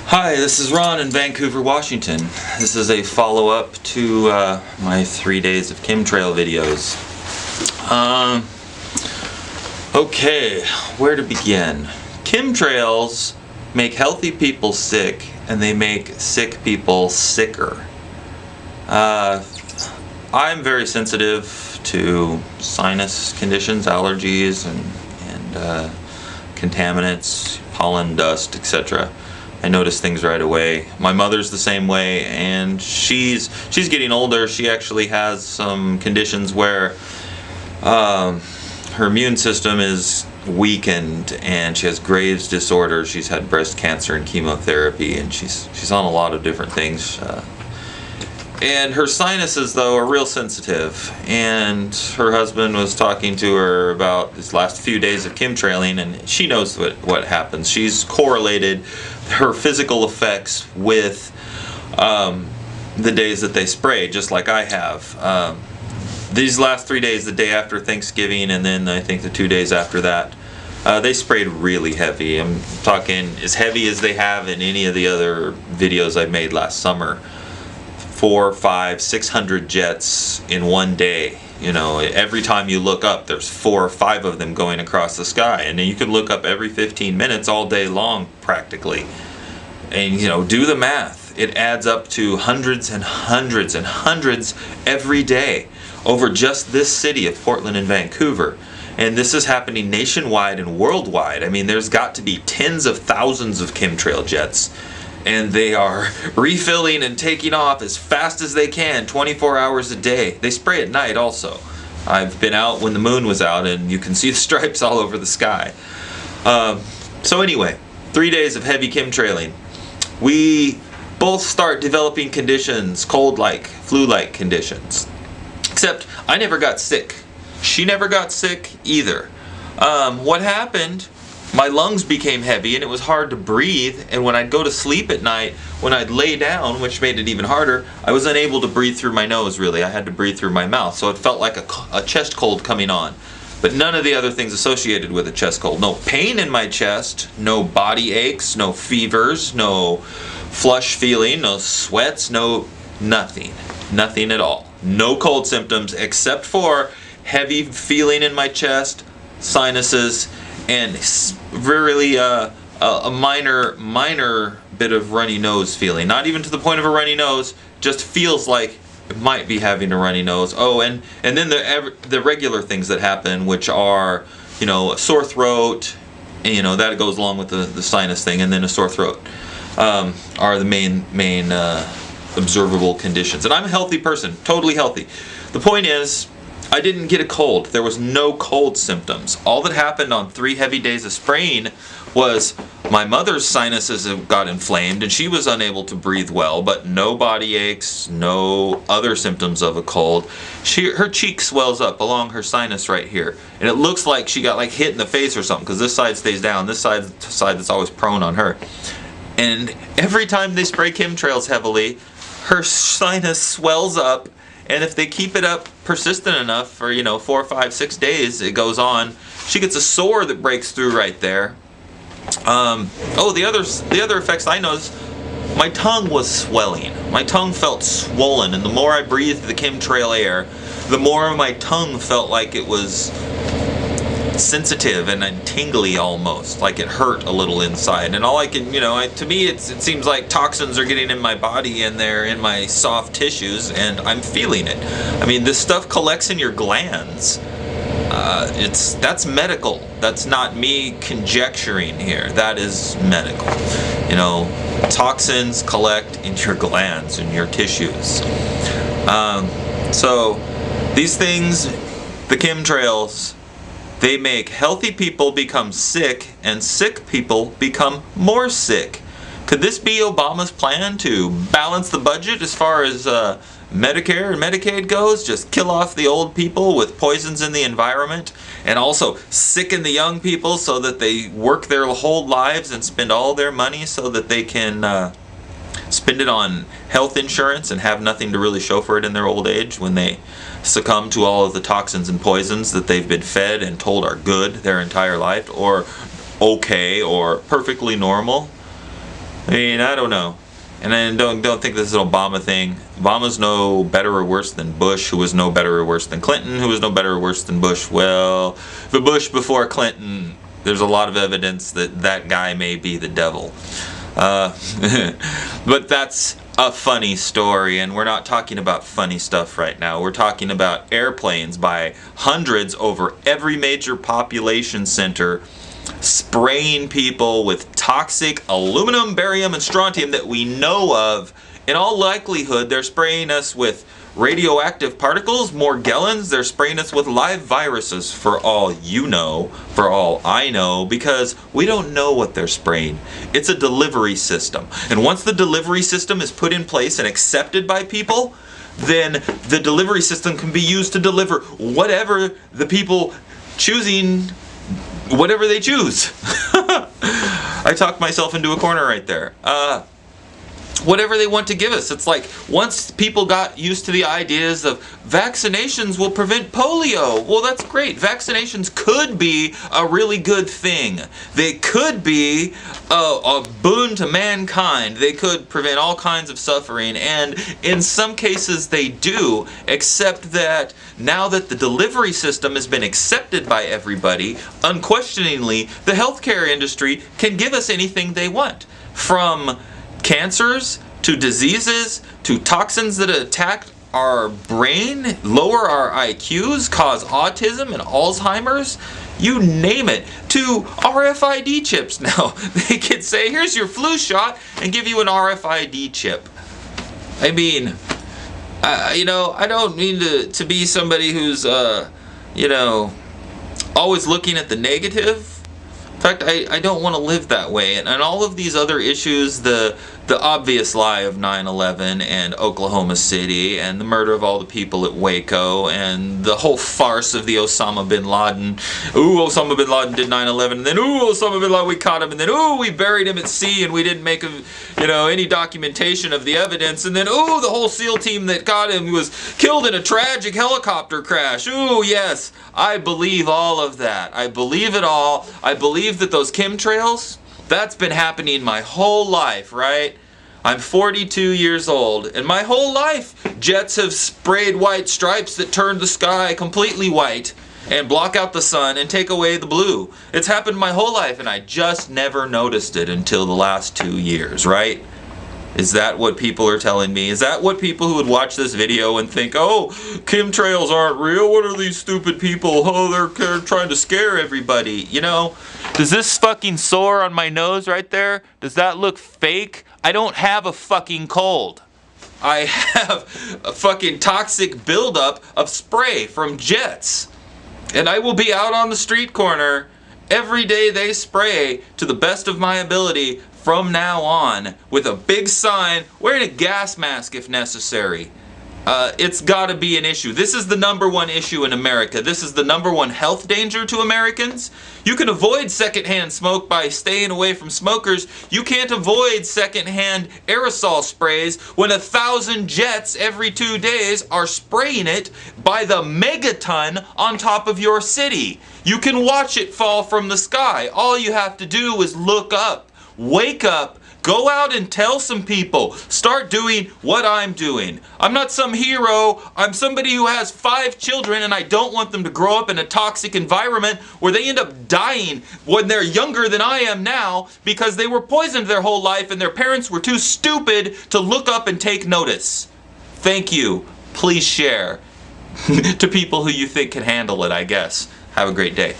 Hi, this is Ron in Vancouver, Washington. This is a follow-up to my 3 days of chemtrail videos. Okay, where to begin? Chemtrails make healthy people sick, and they make sick people sicker. I'm very sensitive to sinus conditions, allergies, and contaminants, pollen, dust, etc. I notice things right away. My mother's the same way, and she's getting older. She actually has some conditions where her immune system is weakened, and she has Graves' disorder. She's had breast cancer and chemotherapy, and she's on a lot of different things. And her sinuses, though, are real sensitive. And her husband was talking to her about these last few days of chemtrailing, and she knows what happens. She's correlated her physical effects with the days that they spray, just like I have. These last 3 days, the day after Thanksgiving, and then I think the 2 days after that, they sprayed really heavy. I'm talking as heavy as they have in any of the other videos I made last summer. 400, 500, 600 jets in one day. You know, every time you look up, there's 4 or 5 of them going across the sky, and then you can look up every 15 minutes all day long, practically. And you know, do the math. It adds up to hundreds and hundreds and hundreds every day over just this city of Portland and Vancouver. And this is happening nationwide and worldwide. I mean, there's got to be tens of thousands of chemtrail jets, and they are refilling and taking off as fast as they can, 24 hours a day. They spray at night also. I've been out when the moon was out, and you can see the stripes all over the sky. So anyway, 3 days of heavy chemtrailing. We both start developing conditions, cold-like, flu-like conditions. Except I never got sick. She never got sick either. What happened? My lungs became heavy, and it was hard to breathe, and when I'd go to sleep at night, when I'd lay down, which made it even harder, I was unable to breathe through my nose, really. I had to breathe through my mouth, so it felt like a chest cold coming on. But none of the other things associated with a chest cold. No pain in my chest, no body aches, no fevers, no flush feeling, no sweats, no nothing. Nothing at all. No cold symptoms except for heavy feeling in my chest, sinuses, and really a minor bit of runny nose feeling. Not even to the point of a runny nose, just feels like it might be having a runny nose. Oh, and then the regular things that happen, which are, you know, a sore throat, and you know, that goes along with the sinus thing, and then a sore throat are the main observable conditions. And I'm a healthy person, totally healthy. The point is, I didn't get a cold. There was no cold symptoms. All that happened on 3 heavy days of spraying was my mother's sinuses got inflamed, and she was unable to breathe well, but no body aches, no other symptoms of a cold. Her cheek swells up along her sinus right here, and it looks like she got like hit in the face or something, because this side stays down, this side that's always prone on her. And every time they spray chemtrails heavily, her sinus swells up, and if they keep it up persistent enough for, 4, 5, 6 days, it goes on. She gets a sore that breaks through right there. The other effects I noticed, my tongue was swelling. My tongue felt swollen, and the more I breathed the chemtrail air, the more my tongue felt like it was sensitive and tingly almost, like it hurt a little inside. And all I can, to me it seems like toxins are getting in my body, and they're in my soft tissues, and I'm feeling it. I mean, this stuff collects in your glands. That's medical. That's not me conjecturing here. That is medical. Toxins collect in your glands and your tissues. So these things, the chemtrails, they make healthy people become sick, and sick people become more sick. Could this be Obama's plan to balance the budget as far as Medicare and Medicaid goes? Just kill off the old people with poisons in the environment, and also sicken the young people so that they work their whole lives and spend all their money so that they can spend it on health insurance and have nothing to really show for it in their old age when they succumb to all of the toxins and poisons that they've been fed and told are good their entire life, or okay, or perfectly normal. I mean, I don't know. And then don't think this is an Obama thing. Obama's no better or worse than Bush, who was no better or worse than Clinton, who was no better or worse than Bush. Well, the Bush before Clinton, there's a lot of evidence that that guy may be the devil. But that's a funny story, and we're not talking about funny stuff right now. We're talking about airplanes by hundreds over every major population center, spraying people with toxic aluminum, barium, and strontium that we know of. In all likelihood, they're spraying us with radioactive particles, Morgellons. They're spraying us with live viruses, for all you know, for all I know, because we don't know what they're spraying. It's a delivery system. And once the delivery system is put in place and accepted by people, then the delivery system can be used to deliver whatever the people choosing, whatever they choose. I talked myself into a corner right there. Whatever they want to give us. It's like, once people got used to the ideas of vaccinations will prevent polio. Well, that's great. Vaccinations could be a really good thing. They could be a boon to mankind. They could prevent all kinds of suffering, and in some cases they do, except that now that the delivery system has been accepted by everybody, unquestioningly, the healthcare industry can give us anything they want. From cancers, to diseases, to toxins that attack our brain, lower our IQs, cause autism and Alzheimer's, you name it, to RFID chips. Now, they can say, here's your flu shot, and give you an RFID chip. I mean, I don't mean to be somebody who's, always looking at the negative. In fact, I don't want to live that way. And all of these other issues, the obvious lie of 9/11 and Oklahoma City and the murder of all the people at Waco and the whole farce of the Osama bin Laden. Ooh, Osama bin Laden did 9/11, and then ooh, Osama bin Laden, we caught him, and then ooh, we buried him at sea and we didn't make any documentation of the evidence, and then ooh, the whole SEAL team that got him was killed in a tragic helicopter crash. Ooh, yes, I believe all of that. I believe it all. I believe that those chemtrails, that's been happening my whole life, right? I'm 42 years old, and my whole life jets have sprayed white stripes that turn the sky completely white and block out the sun and take away the blue. It's happened my whole life, and I just never noticed it until the last 2 years, right? Is that what people are telling me? Is that what people who would watch this video and think, oh, chemtrails aren't real? What are these stupid people? Oh, they're trying to scare everybody. Does this fucking sore on my nose right there, does that look fake? I don't have a fucking cold. I have a fucking toxic buildup of spray from jets. And I will be out on the street corner every day they spray, to the best of my ability, from now on, with a big sign, wearing a gas mask if necessary. It's got to be an issue. This is the number one issue in America. This is the number one health danger to Americans. You can avoid secondhand smoke by staying away from smokers. You can't avoid secondhand aerosol sprays when 1,000 jets every 2 days are spraying it by the megaton on top of your city. You can watch it fall from the sky. All you have to do is look up. Wake up, go out and tell some people. Start doing what I'm doing. I'm not some hero. I'm somebody who has 5 children, and I don't want them to grow up in a toxic environment where they end up dying when they're younger than I am now because they were poisoned their whole life and their parents were too stupid to look up and take notice. Thank you. Please share to people who you think can handle it, I guess. Have a great day.